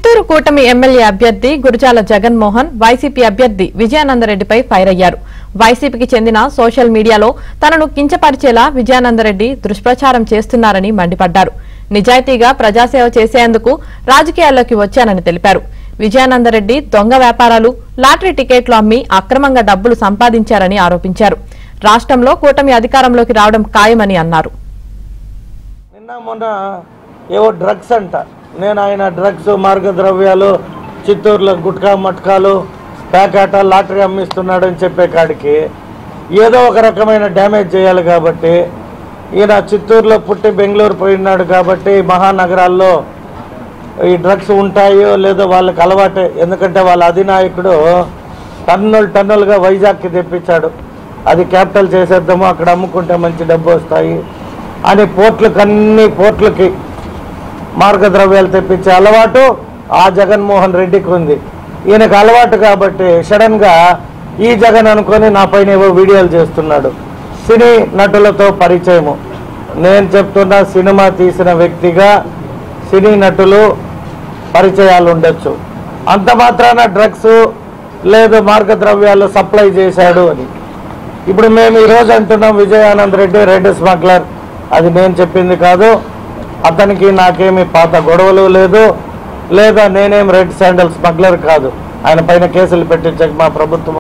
చిత్తూరు కూటమి ఎమ్మెల్యే అభ్యర్థి గురజాల జగన్మోహన్ వైసీపీ అభ్యర్థి విజయానందరెడ్డిపై ఫైర్ అయ్యారు. వైసీపీకి చెందిన సోషల్ మీడియాలో తనను కించపరిచేలా విజయానందరెడ్డి దుష్ప్రచారం చేస్తున్నారని మండిపడ్డారు. నిజాయితీగా ప్రజాసేవ చేసేందుకు రాజకీయాల్లోకి వచ్చానని తెలిపారు. విజయానందరెడ్డి దొంగ వ్యాపారాలు, లాటరీ టికెట్లు అమ్మి అక్రమంగా డబ్బులు సంపాదించారని ఆరోపించారు. రాష్ట్రంలో కూటమి అధికారంలోకి రావడం ఖాయమని అన్నారు. ఏవో డ్రగ్స్ అంట, నేను ఆయన డ్రగ్స్, మార్గద్రవ్యాలు, చిత్తూరులో గుట్కా మట్కాలు, ప్యాకెట్, లాటరీ అమ్మిస్తున్నాడు అని చెప్పే కాడికి ఏదో ఒక రకమైన డ్యామేజ్ చేయాలి. కాబట్టి ఈయన చిత్తూరులో పుట్టి బెంగళూరు పోయినాడు కాబట్టి మహానగరాల్లో ఈ డ్రగ్స్ ఉంటాయో లేదో వాళ్ళకి అలవాటే. ఎందుకంటే వాళ్ళ అధినాయకుడు టన్నులుగా వైజాగ్కి తెప్పించాడు. అది క్యాపిటల్ చేసేద్దాము, అక్కడ అమ్ముకుంటే మంచి డబ్బు వస్తాయి అని పోర్ట్లకి మార్గద్రవ్యాలు తెప్పించే అలవాటు ఆ జగన్మోహన్ రెడ్డికి ఉంది. ఈయనకు అలవాటు కాబట్టి సడన్గా ఈ జగన్ అనుకొని నా పైన ఏవో వీడియోలు చేస్తున్నాడు. సినీ నటులతో పరిచయము. నేను చెప్తున్నా, సినిమా తీసిన వ్యక్తిగా సినీ నటులు పరిచయాలు ఉండొచ్చు. అంత మాత్రాన డ్రగ్స్ లేదు మార్గద్రవ్యాలు సప్లై చేశాడు అని. ఇప్పుడు మేము ఈరోజు అంటున్నాం విజయానంద్ రెడ్డి రెడ్ స్మగ్లర్. అది నేను చెప్పింది కాదు. అతనికి నాకేమి పాత గొడవలు లేదు, లేదా నేనేం రెడ్ శాండల్ స్మగ్లర్ కాదు. ఆయన పైన కేసులు పెట్టించక మా ప్రభుత్వం